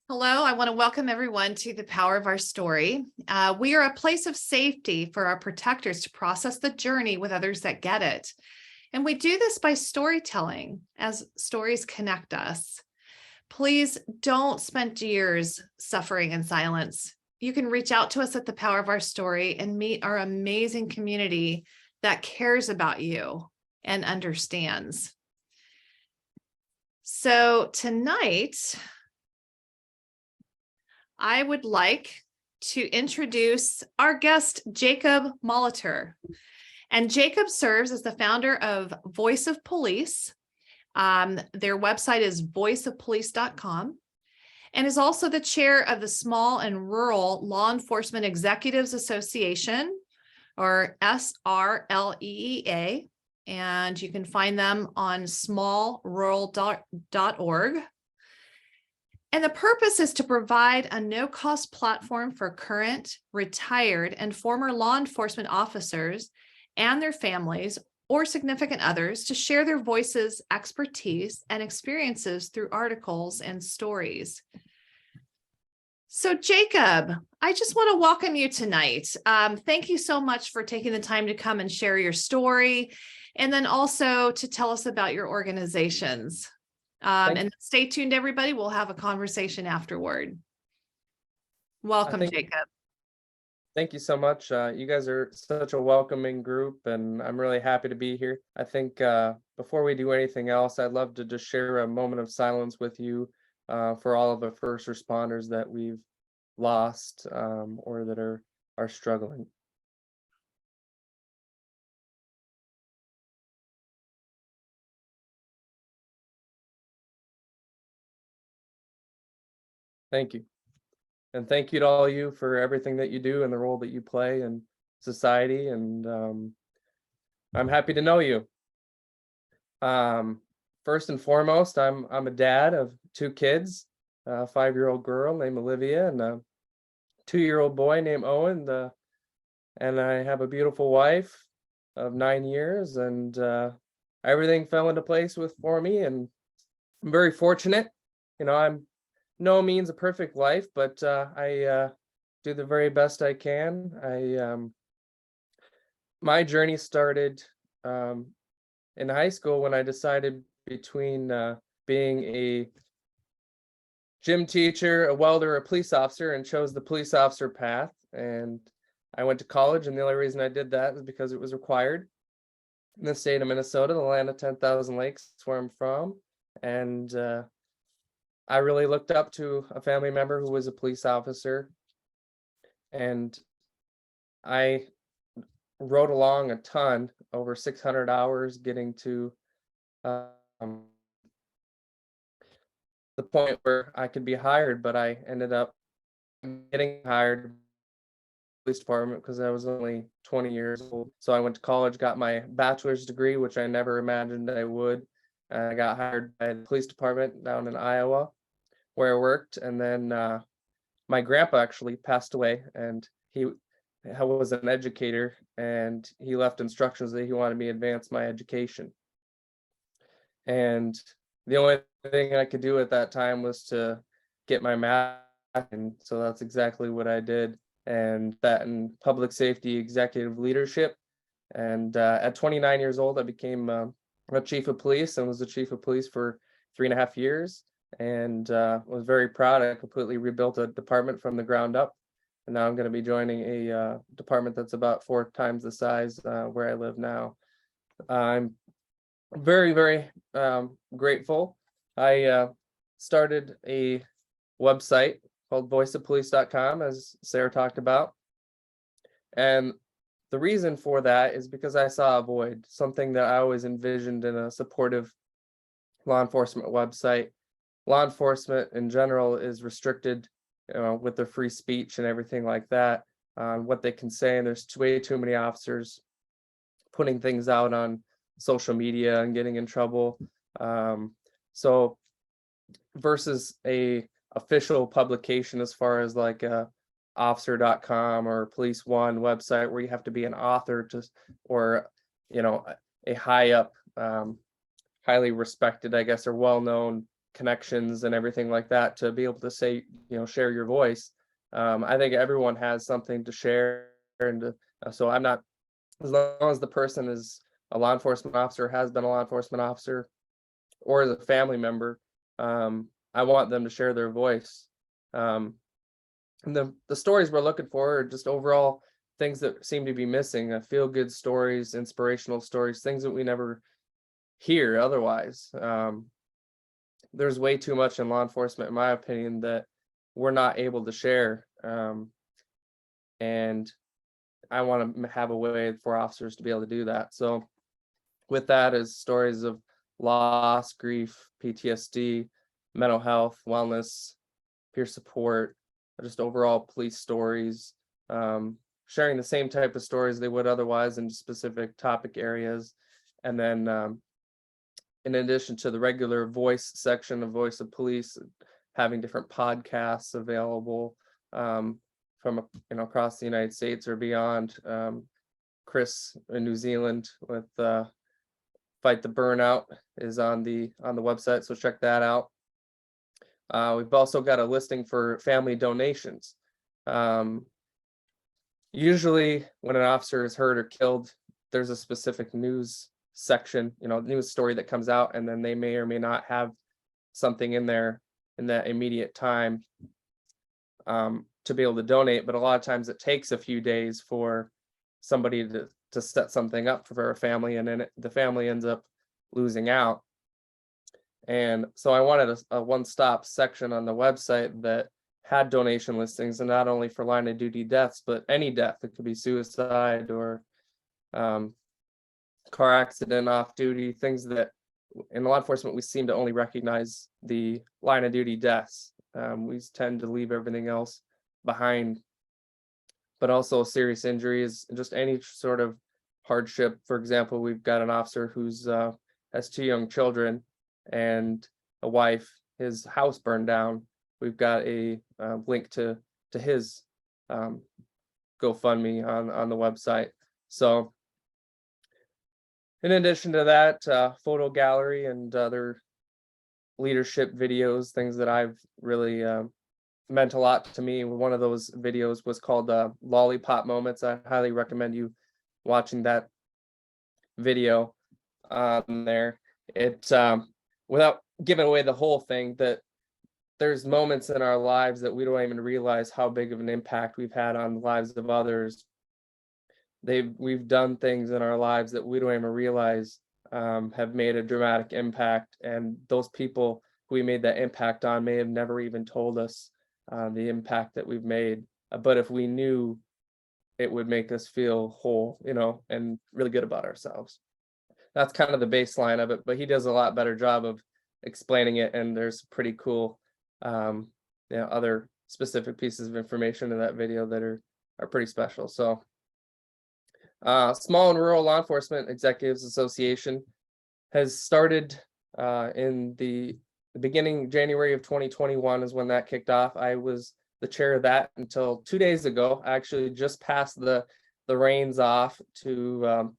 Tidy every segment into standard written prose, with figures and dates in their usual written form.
Hello, I want to welcome everyone to the Power of Our Story. We are a place of safety for our protectors to process the journey with others that get it. And we do this by storytelling as stories connect us. Please don't spend years suffering in silence. You can reach out to us at the Power of Our Story and meet our amazing community that cares about you and understands. So tonight, I would like to introduce our guest, Jacob Molitor. And Jacob serves as the founder of Voice of Police. Their website is voiceofpolice.com and is also the chair of the Small and Rural Law Enforcement Executives Association, or SRLEEA. And you can find them on smallrural.org. And the purpose is to provide a no-cost platform for current, retired, and former law enforcement officers and their families or significant others to share their voices, expertise, and experiences through articles and stories. So Jacob, I just want to welcome you tonight. Thank you so much for taking the time to come and share your story, and then also to tell us about your organizations. And stay tuned, everybody. We'll have a conversation afterward. Welcome, Jacob. Thank you so much. You guys are such a welcoming group, and I'm really happy to be here. I think before we do anything else, I'd love to just share a moment of silence with you for all of the first responders that we've lost or that are struggling. Thank you. And thank you to all of you for everything that you do and the role that you play in society. And I'm happy to know you. First and foremost, I'm a dad of two kids, a 5-year-old girl named Olivia and a 2-year-old boy named Owen. And I have a beautiful wife of 9 years, and everything fell into place for me. And I'm very fortunate. I'm no means a perfect life, but I do the very best I can. My journey started in high school when I decided between being a gym teacher, a welder, a police officer, and chose the police officer path. And I went to college, and the only reason I did that is because it was required in the state of Minnesota, the land of 10,000 lakes, where I'm from. And I really looked up to a family member who was a police officer, and I rode along a ton, over 600 hours, getting to the point where I could be hired, but I ended up getting hired in the police department because I was only 20 years old. So I went to college, got my bachelor's degree, which I never imagined I would. I got hired by the police department down in Iowa, where I worked. And then my grandpa actually passed away, and he was an educator, and he left instructions that he wanted me to advance my education. And the only thing I could do at that time was to get my math, and so that's exactly what I did, and that in public safety executive leadership. And at 29 years old, I became a chief of police, and was the chief of police for 3.5 years. And was very proud. I completely rebuilt a department from the ground up, and now I'm going to be joining a department that's about 4 times the size where I live now. I'm very, very grateful. I started a website called voiceofpolice.com, as Sarah talked about, and the reason for that is because I saw a void, something that I always envisioned in a supportive law enforcement website. Law enforcement in general is restricted with their free speech and everything like that on what they can say, and there's way too many officers putting things out on social media and getting in trouble. So versus a official publication as far as like a officer.com or Police One website where you have to be an author or a high up, highly respected, I guess, or well-known connections and everything like that to be able to say, share your voice. I think everyone has something to share, and so I'm not, as long as the person is a law enforcement officer, has been a law enforcement officer, or as a family member, I want them to share their voice. And the stories we're looking for are just overall things that seem to be missing, feel good stories, inspirational stories, things that we never hear otherwise. There's way too much in law enforcement, in my opinion, that we're not able to share. And I want to have a way for officers to be able to do that. So with that is stories of loss, grief, PTSD, mental health, wellness, peer support, just overall police stories, sharing the same type of stories they would otherwise in specific topic areas. And then in addition to the regular voice section of Voice of Police, having different podcasts available from across the United States or beyond. Chris in New Zealand with Fight the Burnout is on the website, so check that out. We've also got a listing for family donations. Usually when an officer is hurt or killed, there's a specific news section, news story that comes out, and then they may or may not have something in there in that immediate time to be able to donate. But a lot of times it takes a few days for somebody to set something up for a family, and then the family ends up losing out. And so I wanted a one-stop section on the website that had donation listings, and not only for line of duty deaths, but any death. It could be suicide or car accident, off duty, things that in law enforcement we seem to only recognize the line of duty deaths. We tend to leave everything else behind, but also serious injuries, just any sort of hardship. For example, we've got an officer who's has 2 young children and a wife. His house burned down. We've got a link to his GoFundMe on the website. So in addition to that, photo gallery and other leadership videos, things that I've really meant a lot to me. One of those videos was called Lollipop Moments. I highly recommend you watching that video there. It without giving away the whole thing, that there's moments in our lives that we don't even realize how big of an impact we've had on the lives of others. We've done things in our lives that we don't even realize have made a dramatic impact, and those people who we made that impact on may have never even told us the impact that we've made. But if we knew, it would make us feel whole, and really good about ourselves. That's kind of the baseline of it, but he does a lot better job of explaining it, and there's pretty cool other specific pieces of information in that video that are pretty special. So Small and Rural Law Enforcement Executives Association has started in the beginning January of 2021 is when that kicked off. I was the chair of that until 2 days ago. I actually just passed the reins off to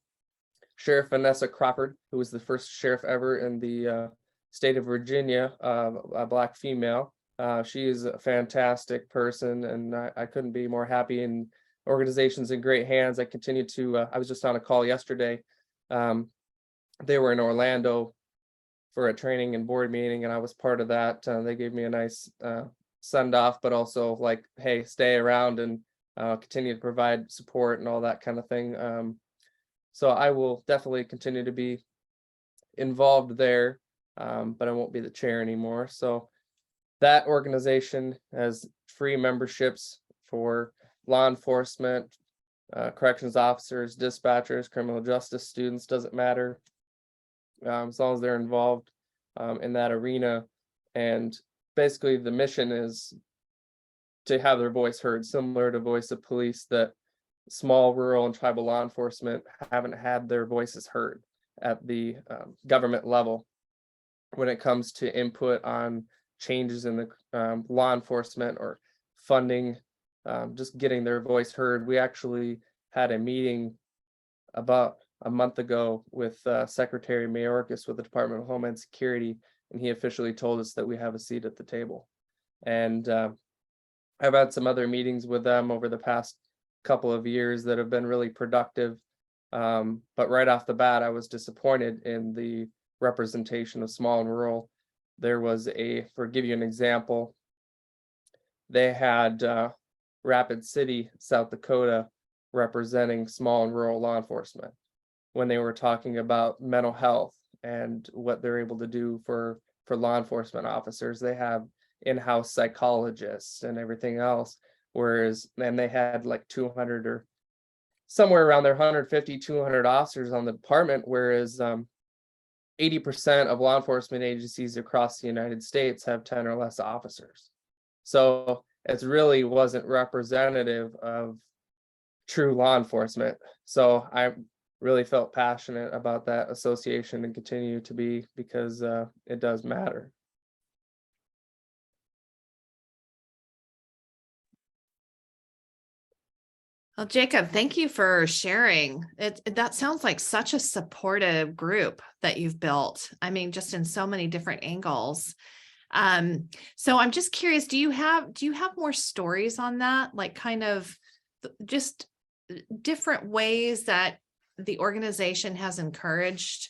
Sheriff Vanessa Crawford, who was the first sheriff ever in the state of Virginia, a Black female. She is a fantastic person, and I couldn't be more happy. And organization's in great hands. I continue to, I was just on a call yesterday. They were in Orlando for a training and board meeting, and I was part of that. They gave me a nice send off, but also like, hey, stay around and continue to provide support and all that kind of thing. So I will definitely continue to be involved there, but I won't be the chair anymore. So that organization has free memberships for law enforcement, corrections officers, dispatchers, criminal justice students, doesn't matter, as long as they're involved in that arena. And basically the mission is to have their voice heard, similar to Voice of Police, that small, rural, and tribal law enforcement haven't had their voices heard at the government level when it comes to input on changes in the law enforcement or funding, just getting their voice heard. We actually had a meeting about a month ago with Secretary Mayorkas with the Department of Homeland Security, and he officially told us that we have a seat at the table. And I've had some other meetings with them over the past couple of years that have been really productive. But right off the bat, I was disappointed in the representation of small and rural. There was for give you an example, they had Rapid City, South Dakota, representing small and rural law enforcement when they were talking about mental health and what they're able to do for law enforcement officers. They have in-house psychologists and everything else, whereas then they had like 200 or somewhere around there 150 200 officers on the department, whereas 80% of law enforcement agencies across the United States have 10 or less officers. So it really wasn't representative of true law enforcement. So I really felt passionate about that association and continue to be, because it does matter. Well, Jacob, thank you for sharing. That sounds like such a supportive group that you've built. I mean, just in so many different angles. So I'm just curious, do you have more stories on that? Like kind of just different ways that the organization has encouraged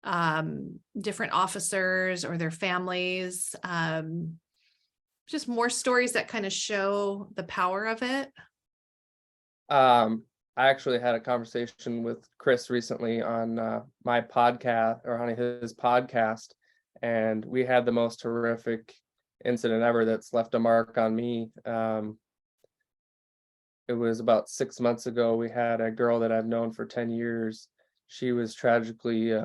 different officers or their families, just more stories that kind of show the power of it? I actually had a conversation with Chris recently on my podcast, or on his podcast, and we had the most horrific incident ever that's left a mark on me. It was about 6 months ago. We had a girl that I've known for 10 years. She was tragically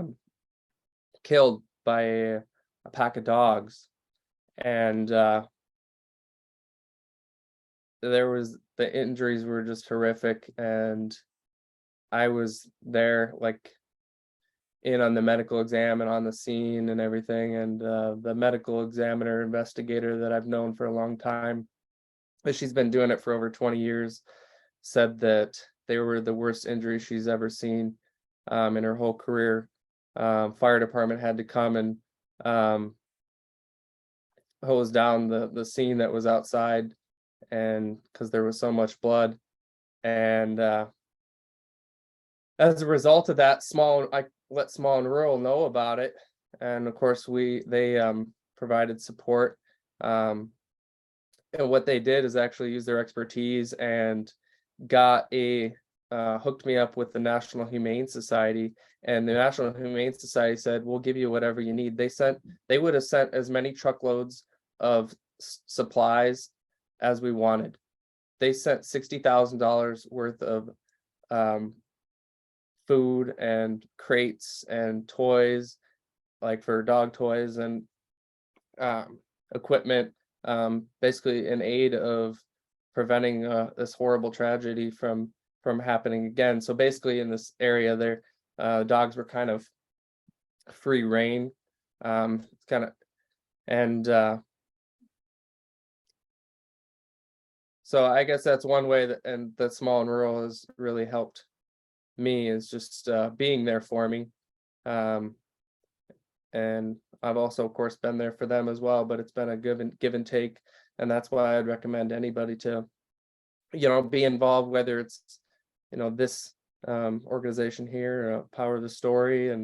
killed by a pack of dogs. And the injuries were just horrific. And I was there, like, in on the medical exam and on the scene and everything. And the medical examiner investigator that I've known for a long time, but she's been doing it for over 20 years, said that they were the worst injuries she's ever seen in her whole career. Fire department had to come and hose down the scene that was outside, and because there was so much blood. And as a result of that, I let small and rural know about it, and of course they provided support. And what they did is actually use their expertise and hooked me up with the National Humane Society. And the National Humane Society said, we'll give you whatever you need. They would have sent as many truckloads of supplies as we wanted. They sent $60,000 worth of food and crates and toys, like for dog toys and equipment, basically in aid of preventing this horrible tragedy from happening again. So basically in this area there, dogs were kind of free reign, and so I guess that's one way that small and rural has really helped me, is just being there for me. And I've also, of course, been there for them as well, but it's been a give and take. And that's why I'd recommend anybody to, be involved, whether it's, this organization here, Power of the Story,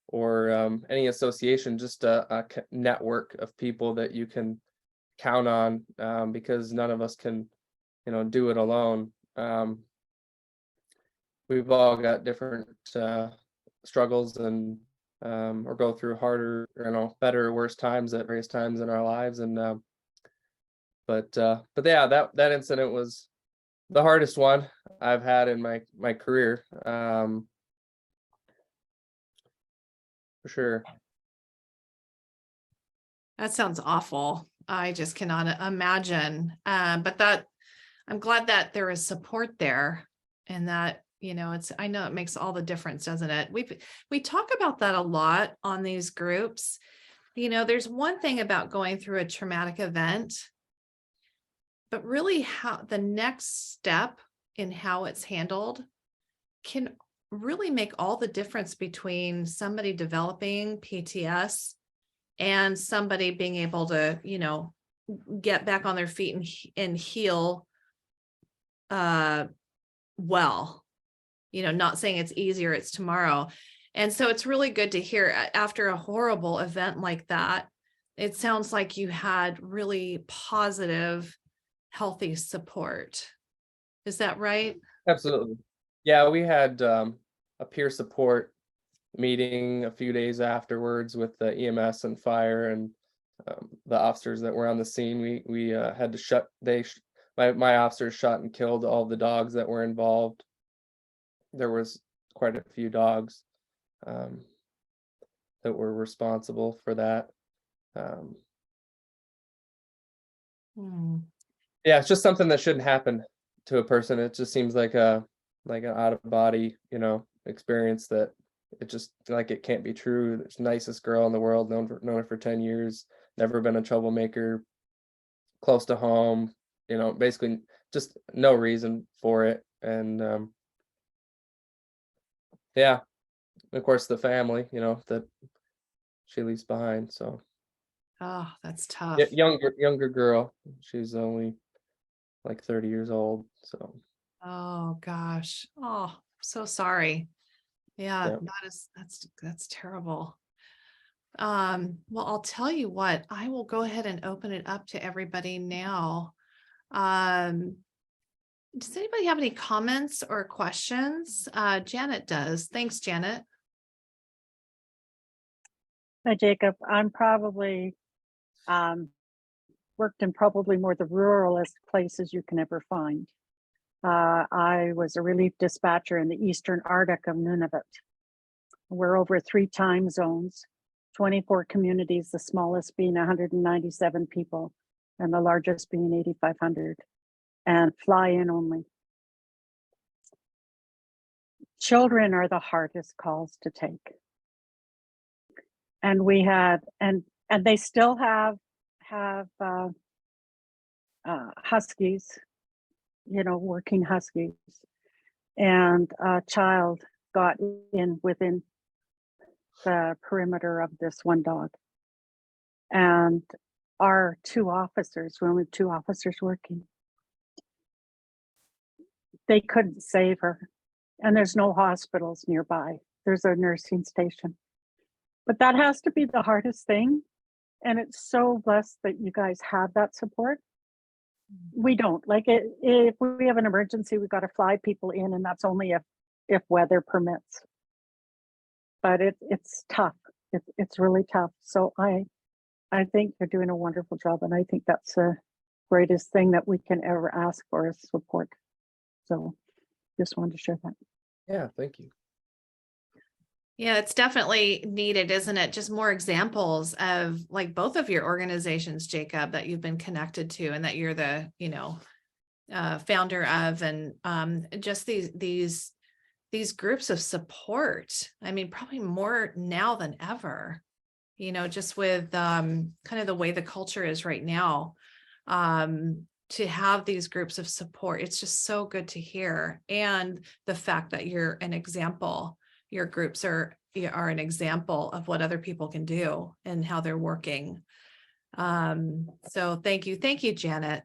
or any association, just a network of people that you can count on, because none of us can, do it alone. We've all got different struggles and or go through harder, better or worse times at various times in our lives. And but yeah, that incident was the hardest one I've had in my career, for sure. That sounds awful. I just cannot imagine. But I'm glad that there is support there, and that, I know it makes all the difference, doesn't it? We talk about that a lot on these groups. There's one thing about going through a traumatic event, but really how the next step in how it's handled can really make all the difference between somebody developing PTS and somebody being able to, get back on their feet and heal well, not saying it's easier, it's tomorrow. And so it's really good to hear after a horrible event like that. It sounds like you had really positive, healthy support. Is that right? Absolutely. Yeah, we had a peer support meeting a few days afterwards with the EMS and fire and the officers that were on the scene. We had to my officers shot and killed all the dogs that were involved. There was quite a few dogs that were responsible for that. Yeah, it's just something that shouldn't happen to a person. It just seems like an out of body, experience that it just like it can't be true. There's the nicest girl in the world, known her for 10 years, never been a troublemaker, close to home, basically just no reason for it. And yeah, of course the family, that she leaves behind. So Oh, that's tough. younger girl. She's only like 30 years old. So Oh gosh. Oh, so sorry. Yeah, yeah. that's terrible. Well, I'll tell you what, I will go ahead and open it up to everybody now. Does anybody have any comments or questions? Janet does. Thanks, Janet. Hi, Jacob. I'm probably worked in probably more the ruralest places you can ever find. I was a relief dispatcher in the Eastern Arctic of Nunavut. We're over 3 time zones, 24 communities, the smallest being 197 people and the largest being 8,500, and fly in only. Children are the hardest calls to take. And we had, and they still have huskies, working huskies, and a child got in within the perimeter of this one dog. And our 2 officers, we only 2 officers working, they couldn't save her. And there's no hospitals nearby. There's a nursing station. But that has to be the hardest thing. And it's so blessed that you guys have that support. We don't if we have an emergency, we got to fly people in, and that's only if weather permits. But it's tough. It's really tough. So I think you're doing a wonderful job, and I think that's the greatest thing that we can ever ask for is support. So just wanted to share that. Yeah, thank you. Yeah, it's definitely needed, isn't it? Just more examples of like both of your organizations, Jacob, that you've been connected to and that you're the, founder of, and just these groups of support. I mean, probably more now than ever, just with kind of the way the culture is right now, to have these groups of support. It's just so good to hear. And the fact that you're an example, your groups are an example of what other people can do and how they're working. So thank you, Janet.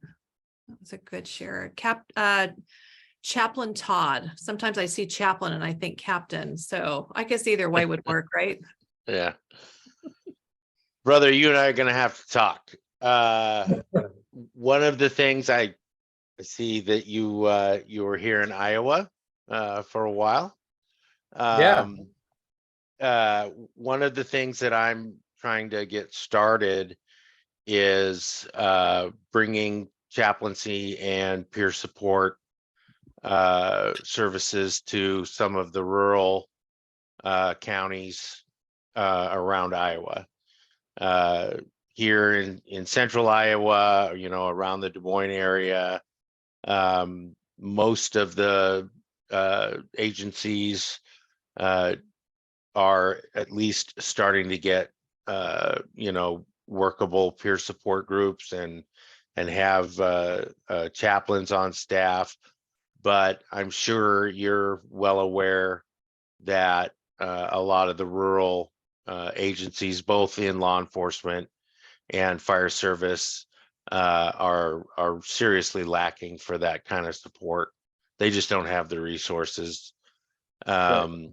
That was a good share. Chaplain Todd. Sometimes I see chaplain and I think captain. So I guess either way would work, right? Yeah. Brother, you and I are going to have to talk. One of the things I see that you were here in Iowa for a while. Yeah. One of the things that I'm trying to get started is bringing chaplaincy and peer support services to some of the rural counties around Iowa. Here in central Iowa, around the Des Moines area, most of the agencies are at least starting to get workable peer support groups and have chaplains on staff. But I'm sure you're well aware that a lot of the rural agencies, both in law enforcement and fire service, are seriously lacking for that kind of support. They just don't have the resources. And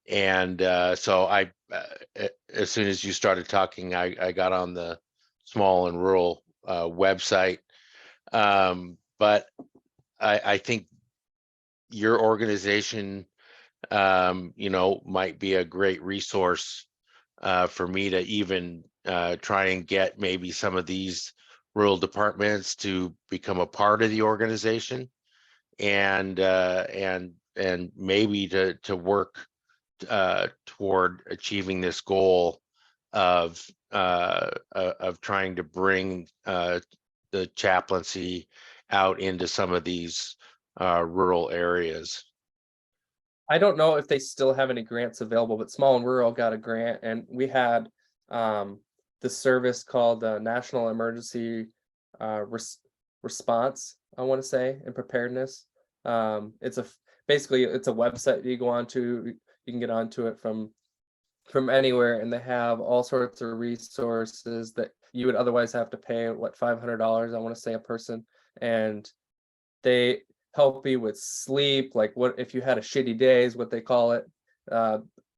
so as soon as you started talking, I got on the small and rural website. But I think your organization, might be a great resource for me to even try and get maybe some of these rural departments to become a part of the organization, and maybe to work toward achieving this goal of trying to bring the chaplaincy out into some of these rural areas. I don't know if they still have any grants available, but Small and Rural got a grant, and we had the service called National Emergency Response, I want to say, and Preparedness. Basically it's a website you go onto. You can get onto it from anywhere, and they have all sorts of resources that you would otherwise have to pay $500, I want to say, a person, and they help you with sleep, like what if you had a shitty day is what they call it.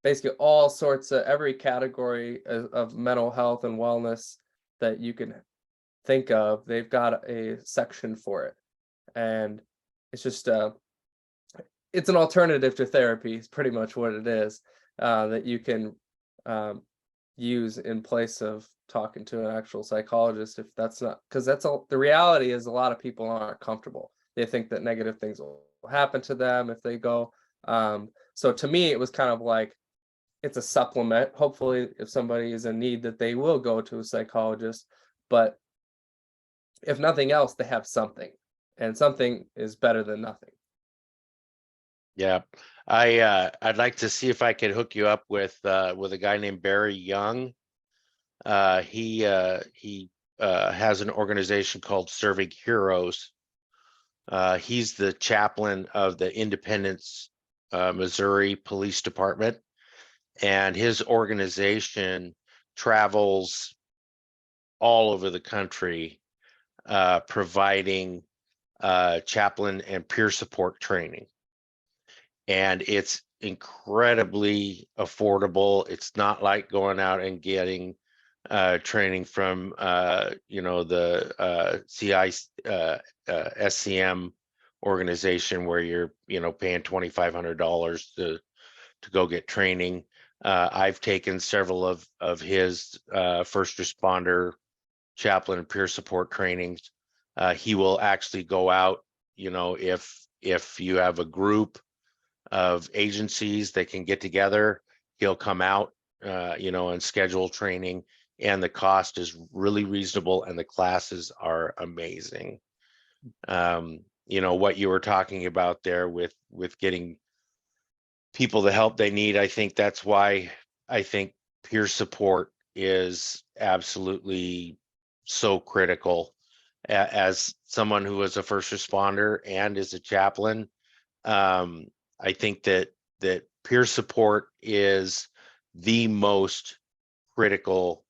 Basically all sorts of every category of mental health and wellness that you can think of, they've got a section for it. And it's just it's an alternative to therapy is pretty much what it is, that you can use in place of talking to an actual psychologist, if that's not, because that's all. The reality is a lot of people aren't comfortable. They think that negative things will happen to them if they go. So to me, it was kind of like, it's a supplement. Hopefully, if somebody is in need, that they will go to a psychologist. But if nothing else, they have something, and something is better than nothing. Yeah, I'd like to see if I could hook you up with a guy named Barry Young. He has an organization called Serving Heroes. He's the chaplain of the Independence, Missouri Police Department, and his organization travels all over the country, providing chaplain and peer support training. And it's incredibly affordable. It's not like going out and getting training from the SCM organization, where you're paying $2,500 to go get training. I've taken several of his first responder chaplain and peer support trainings. He will actually go out, if you have a group of agencies that can get together, he'll come out, and schedule training, and the cost is really reasonable, and the classes are amazing. What you were talking about there with getting people the help they need, I think that's why I think peer support is absolutely so critical. As someone who is a first responder and is a chaplain, I think that peer support is the most critical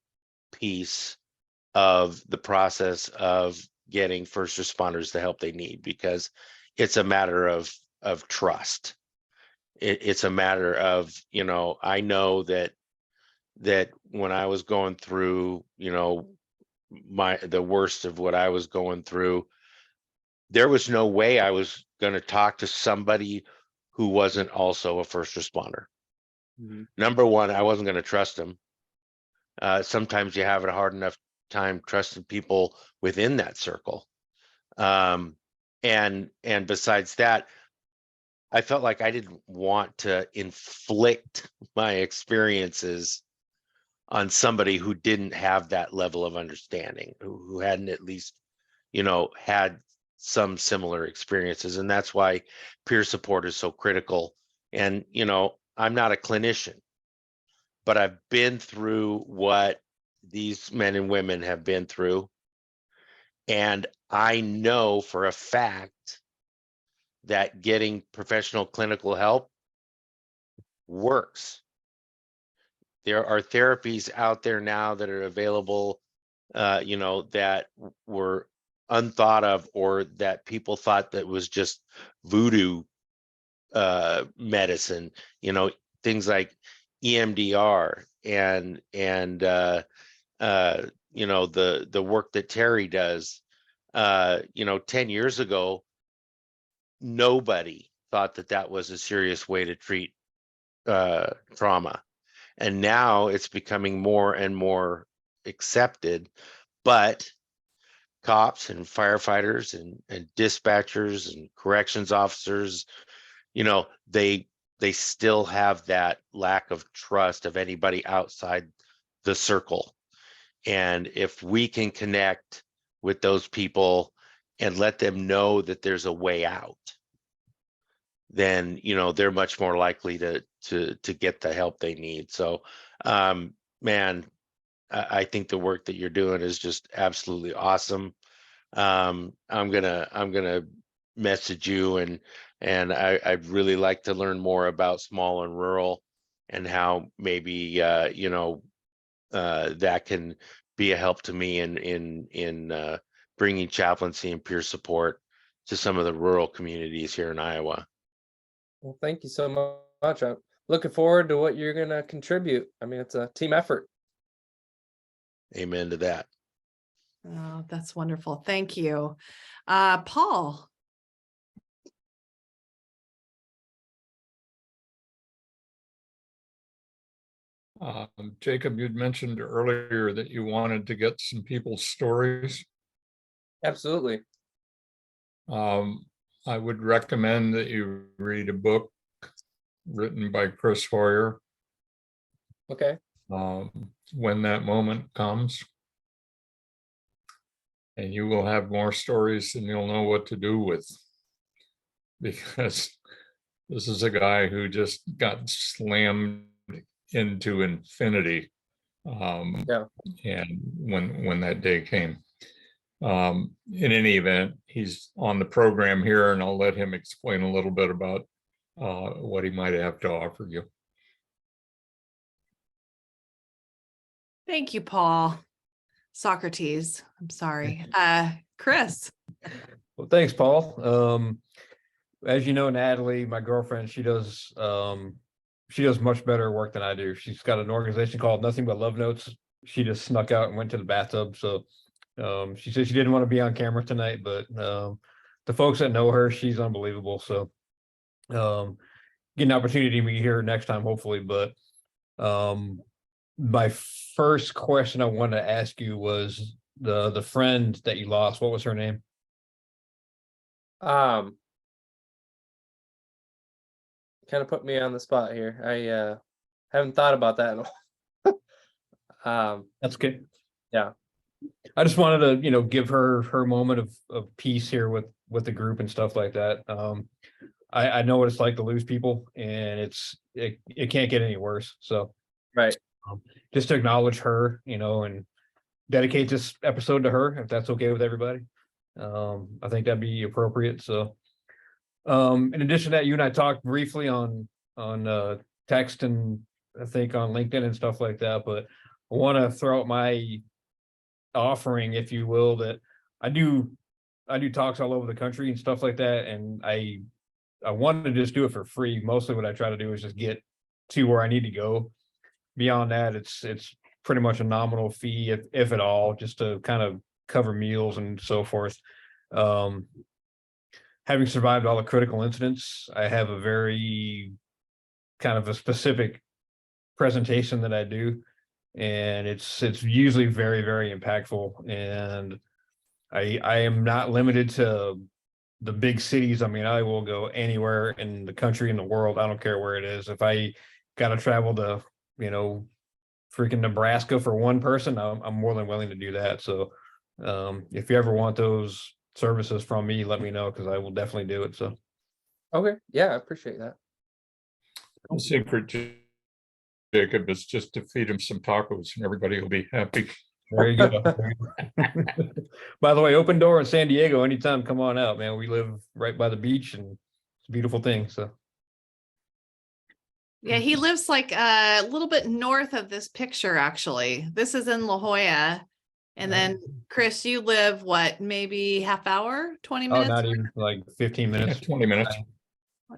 piece of the process of getting first responders the help they need, because it's a matter of trust. It's a matter of, I know that when I was going through, the worst of what I was going through, there was no way I was going to talk to somebody who wasn't also a first responder. Mm-hmm. Number one, I wasn't going to trust them. Sometimes you have a hard enough time trusting people within that circle. And besides that, I felt like I didn't want to inflict my experiences on somebody who didn't have that level of understanding, who hadn't at least, had some similar experiences. And that's why peer support is so critical. And, I'm not a clinician, but I've been through what these men and women have been through. And I know for a fact that getting professional clinical help works. there are therapies out there now that are available, you know, that were unthought of, or that people thought that was just voodoo medicine, you know, things like EMDR and you know, the work that Terry does. You know, 10 years ago, nobody thought that that was a serious way to treat trauma. And now it's becoming more and more accepted, but cops and firefighters and dispatchers and corrections officers, you know, they still have that lack of trust of anybody outside the circle. And if we can connect with those people and let them know that there's a way out, then, you know, they're much more likely to get the help they need. So, man, I think the work that you're doing is just absolutely awesome. I'm gonna message you, and I'd really like to learn more about small and rural, and how maybe you know, that can be a help to me in bringing chaplaincy and peer support to some of the rural communities here in Iowa. Well, thank you so much. I'm looking forward to what you're gonna contribute. I mean, it's a team effort. Amen to that. Oh, that's wonderful. Thank you. Paul. Jacob, you'd mentioned earlier that you wanted to get some people's stories. Absolutely. I would recommend that you read a book written by Chris Hoyer, Okay. When That Moment Comes. And you will have more stories than you'll know what to do with. Because this is a guy who just got slammed into infinity. Yeah. And when that day came. In any event, he's on the program here, and I'll let him explain a little bit about what he might have to offer you. Thank you, Paul. Socrates. I'm sorry. Chris. Well, thanks, Paul. As you know, Natalie, my girlfriend, she does much better work than I do. She's got an organization called Nothing But Love Notes. She just snuck out and went to the bathtub. So she said she didn't want to be on camera tonight, but the folks that know her, she's unbelievable. So get an opportunity to meet her next time, hopefully. But my first question I wanted to ask you was the friend that you lost. What was her name? Kind of put me on the spot here. I haven't thought about that in a while. That's good. Yeah. I just wanted to, give her moment of peace here with the group and stuff like that. I know what it's like to lose people, and it can't get any worse. So Right. Just to acknowledge her, and dedicate this episode to her, if that's okay with everybody. I think that'd be appropriate. So in addition to that, you and I talked briefly on text, and I think on LinkedIn and stuff like that, but I want to throw out my offering, if you will, that I do talks all over the country and stuff like that, and I wanted to just do it for free. Mostly what I try to do is just get to where I need to go. Beyond that, it's pretty much a nominal fee, if at all, just to kind of cover meals and so forth. Having survived all the critical incidents, I have a very kind of a specific presentation that I do, and it's usually very, very impactful. And I am not limited to the big cities. I mean, I will go anywhere in the country, in the world. I don't care where it is. If I got to travel to, freaking Nebraska for one person, I'm more than willing to do that. So if you ever want those services from me, let me know, because I will definitely do it. So Okay. Yeah, I appreciate that. The secret, Jacob, is just to feed him some tacos and everybody will be happy. there you go. By the way, open door in San Diego anytime. Come on out, man. We live right by the beach, and it's a beautiful thing. So Yeah, he lives like a little bit north of this picture, actually. This is in La Jolla. And then Chris, you live what, maybe half hour, 20 Oh, minutes? not even like 15 minutes. 20 minutes.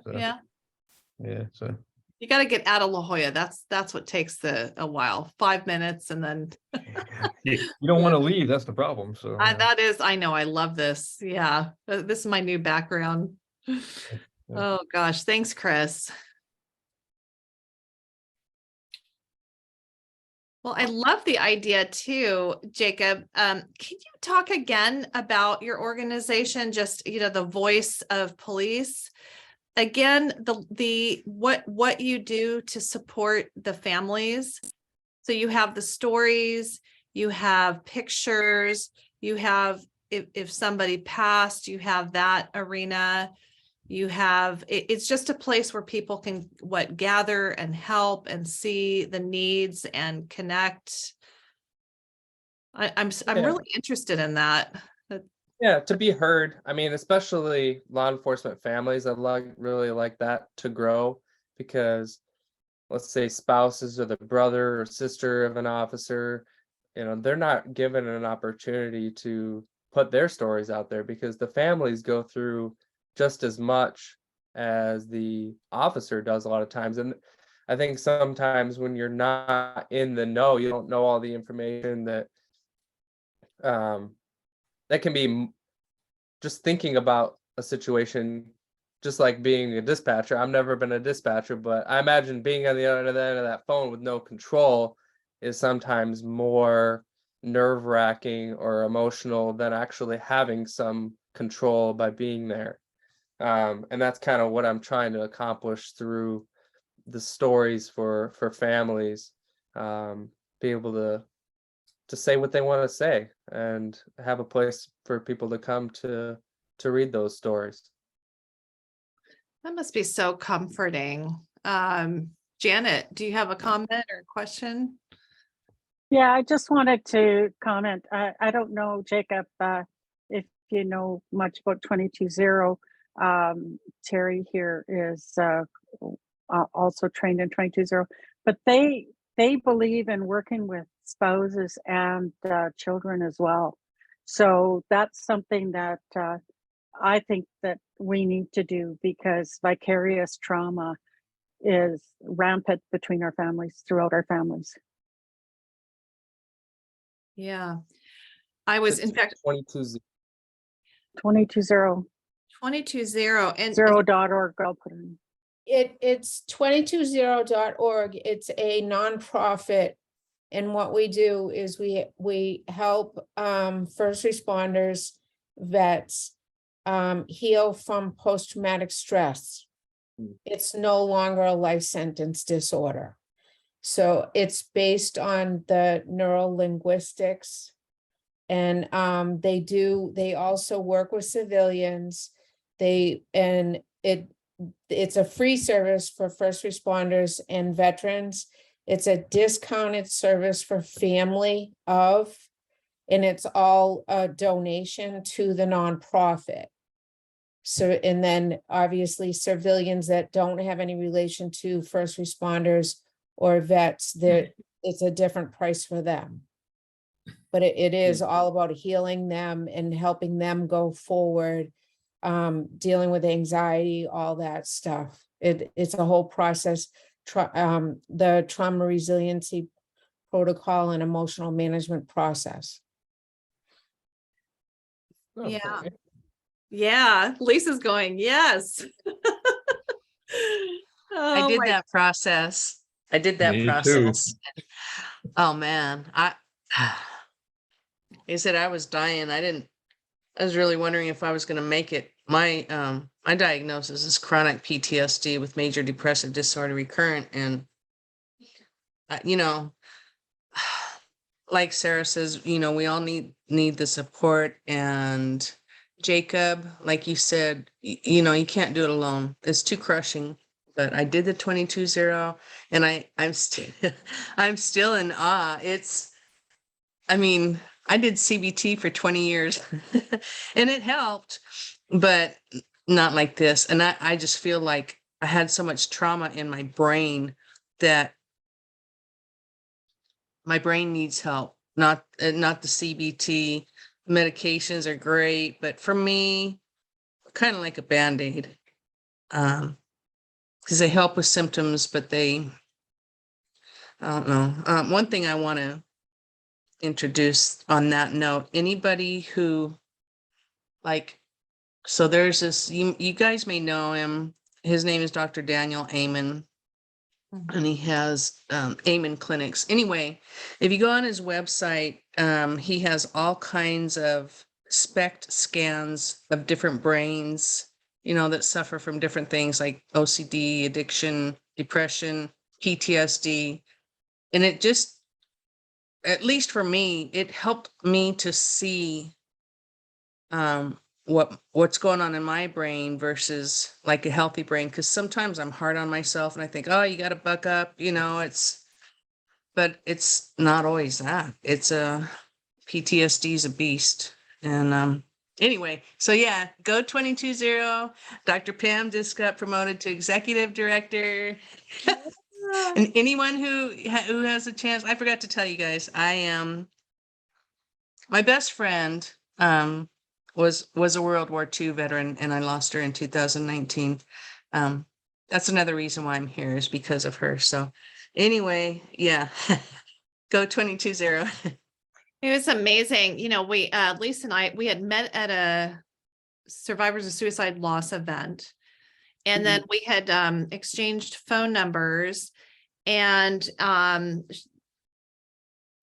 So, Yeah, Yeah, so you got to get out of La Jolla. That's what takes a while, 5 minutes. And then you don't want to leave, that's the problem, so. that is, I know, I love this. Yeah, this is my new background. Oh gosh, thanks, Chris. Well, I love the idea too, Jacob. Can you talk again about your organization? Just, the voice of police. Again, what you do to support the families. So you have the stories, you have pictures, you have if somebody passed, you have that arena. You have it's just a place where people can gather and help and see the needs and connect. I'm Yeah. really interested in that. Yeah, to be heard. I mean, especially law enforcement families, really like that to grow, because let's say spouses or the brother or sister of an officer, they're not given an opportunity to put their stories out there, because the families go through just as much as the officer does a lot of times. And I think sometimes when you're not in the know, you don't know all the information that that can be just thinking about a situation, just like being a dispatcher. I've never been a dispatcher, but I imagine being on the other end of that phone with no control is sometimes more nerve-wracking or emotional than actually having some control by being there. And that's kind of what I'm trying to accomplish through the stories for families, be able to say what they want to say and have a place for people to come to read those stories. That must be so comforting. Janet, do you have a comment or question? Yeah, I just wanted to comment. I don't know, Jacob, if you know much about 220. Terry here is also trained in 220, but they believe in working with spouses and children as well. So that's something that I think that we need to do, because vicarious trauma is rampant between our families, throughout our families. Yeah, I was in fact 22. 220 220 and 0.org. I'll put it in. It's 220.org. It's a nonprofit. And what we do is we help first responders, vets, heal from post-traumatic stress. It's no longer a life sentence disorder. So it's based on the neurolinguistics. And they also work with civilians. It's a free service for first responders and veterans. It's a discounted service for family of, and it's all a donation to the nonprofit. So, and then obviously civilians that don't have any relation to first responders or vets, that it's a different price for them. But it is all about healing them and helping them go forward, dealing with anxiety, all that stuff. It's a whole process. The trauma resiliency protocol and emotional management process. yeah. Yeah, Lisa's going, yes. I did that process. I did that Me too. process. Oh man, he said I was dying. I was really wondering if I was going to make it. My diagnosis is chronic PTSD with major depressive disorder recurrent, and like Sarah says, we all need the support. And Jacob, like you said, you can't do it alone. It's too crushing. But I did the 220, and I'm still in awe. I did CBT for 20 years and it helped, but not like this. And I just feel like I had so much trauma in my brain that my brain needs help, not the CBT. Medications are great, but for me, kind of like a Band-Aid. Because they help with symptoms, but I don't know. One thing I want to introduce on that note, anybody who so there's this, you guys may know him. His name is Dr. Daniel Amen. And he has Amen clinics. Anyway, if you go on his website, he has all kinds of SPECT scans of different brains, that suffer from different things like OCD, addiction, depression, PTSD. And it just, at least for me, it helped me to see what's going on in my brain versus like a healthy brain. Because sometimes I'm hard on myself and I think, oh, you got to buck up, but it's not always that. It's PTSD is a beast. And anyway, so yeah, go 220. Dr. Pam just got promoted to executive director. And anyone who has a chance, I forgot to tell you guys, my best friend was a World War II veteran, and I lost her in 2019. That's another reason why I'm here, is because of her. So anyway, yeah, go 220. It was amazing. We, Lisa and I, we had met at a Survivors of Suicide Loss event. And then we had exchanged phone numbers, and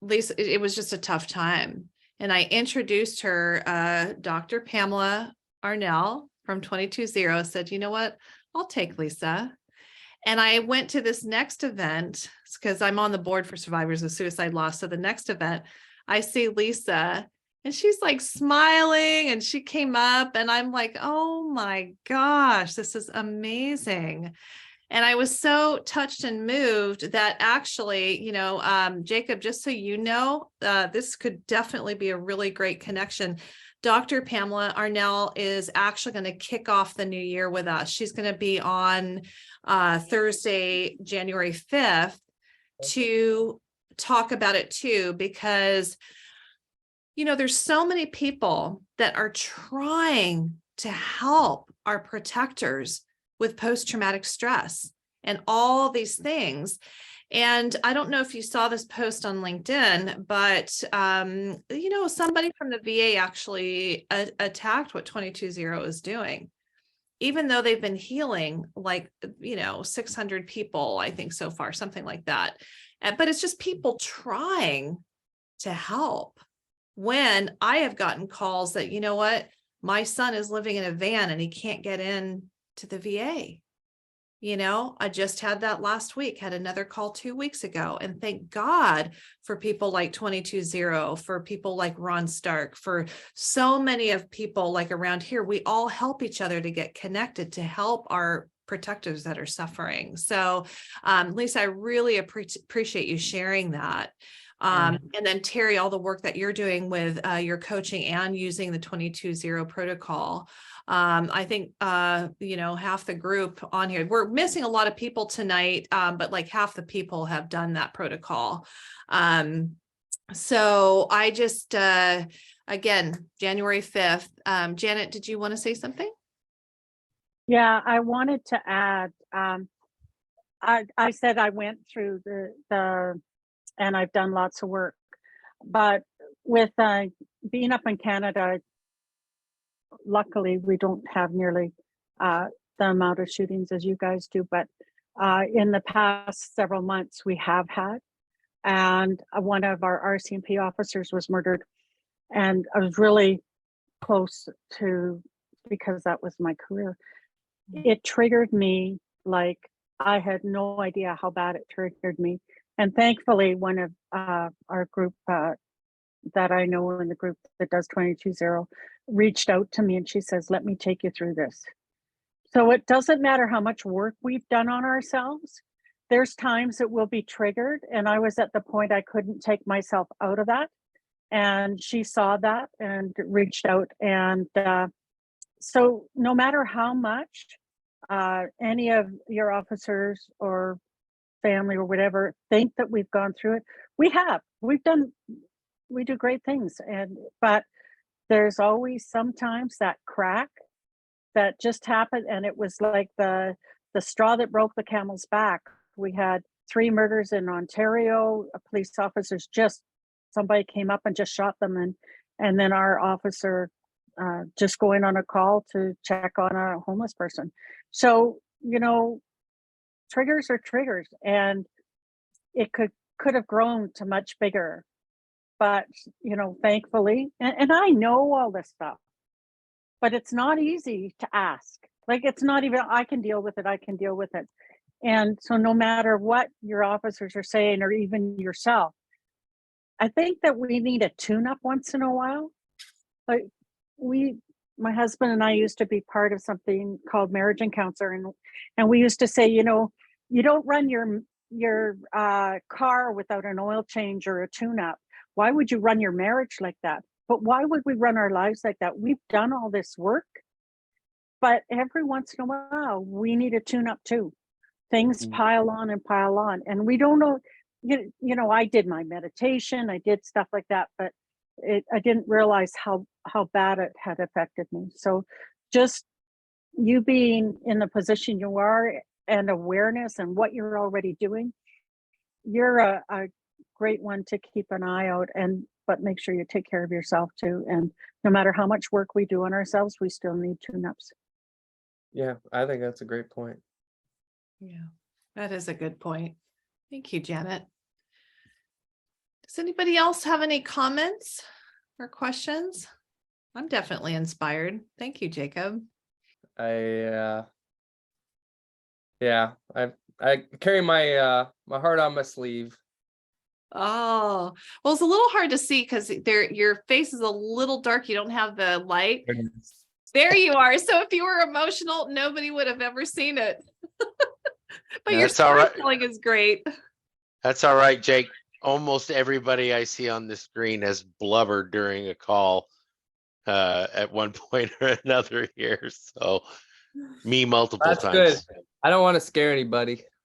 Lisa, it was just a tough time. And I introduced her, Dr. Pamela Arnell from 220, said, you know what, I'll take Lisa. And I went to this next event because I'm on the board for Survivors of Suicide Loss. So the next event, I see Lisa and she's like smiling, and she came up and I'm like, oh my gosh, this is amazing. And I was so touched and moved that actually, Jacob, just so you know, this could definitely be a really great connection. Dr. Pamela Arnell is actually going to kick off the new year with us. She's going to be on Thursday, January 5th to talk about it too, because, there's so many people that are trying to help our protectors with post-traumatic stress and all these things. And I don't know if you saw this post on LinkedIn, but, somebody from the VA actually attacked what 220 is doing, even though they've been healing 600 people, I think so far, something like that. But it's just people trying to help. When I have gotten calls that, my son is living in a van and he can't get in to the VA. I just had that last week, had another call 2 weeks ago. And thank God for people like 220, for people like Ron Stark, for so many of people like around here. We all help each other to get connected, to help our protectors that are suffering. So Lisa, I really appreciate you sharing that. And then Terry, all the work that you're doing with your coaching and using the 220 protocol. I think, half the group on here, we're missing a lot of people tonight, but like half the people have done that protocol. So I just, again, January 5th, Janet, did you want to say something? Yeah, I wanted to add, I said I went through the and I've done lots of work, but with being up in Canada, luckily we don't have nearly the amount of shootings as you guys do, but in the past several months we have had, and one of our RCMP officers was murdered, and I was really close to, because that was my career. It triggered me like I had no idea how bad it triggered me. And thankfully, one of our group that I know in the group that does 220 reached out to me, and she says, let me take you through this. So it doesn't matter how much work we've done on ourselves. There's times it will be triggered. And I was at the point I couldn't take myself out of that. And she saw that and reached out. And so no matter how much any of your officers or family or whatever think that we've gone through it. We do great things, but there's always sometimes that crack that just happened, and it was like the straw that broke the camel's back. We had 3 murders in Ontario. Police officers somebody came up and just shot them, and then our officer just going on a call to check on a homeless person. So, triggers are triggers, and it could have grown to much bigger. But, thankfully, and I know all this stuff, but it's not easy to ask. Like, it's not even, I can deal with it. And so no matter what your officers are saying, or even yourself, I think that we need a tune-up once in a while. Like, my husband and I used to be part of something called Marriage and Counselor, and we used to say, you don't run your car without an oil change or a tune-up. Why would you run your marriage like that? But why would we run our lives like that? We've done all this work, but every once in a while, we need a tune-up too. Things pile on, and we don't know. I did my meditation, I did stuff like that, but I didn't realize how bad it had affected me. So just you being in the position you are, and awareness and what you're already doing, you're a great one to keep an eye out, but make sure you take care of yourself too. And no matter how much work we do on ourselves, we still need tune-ups. Yeah, I think that's a great point. Yeah, that is a good point. Thank you, Janet. Does anybody else have any comments or questions? I'm definitely inspired. Thank you, Jacob. I carry my my heart on my sleeve. Oh, well, it's a little hard to see because your face is a little dark. You don't have the light. There you are. So if you were emotional, nobody would have ever seen it. But your That's all right. storytelling is great. That's all right, Jake. Almost everybody I see on the screen has blubbered during a call at one point or another here. So me multiple That's times. good. I don't want to scare anybody.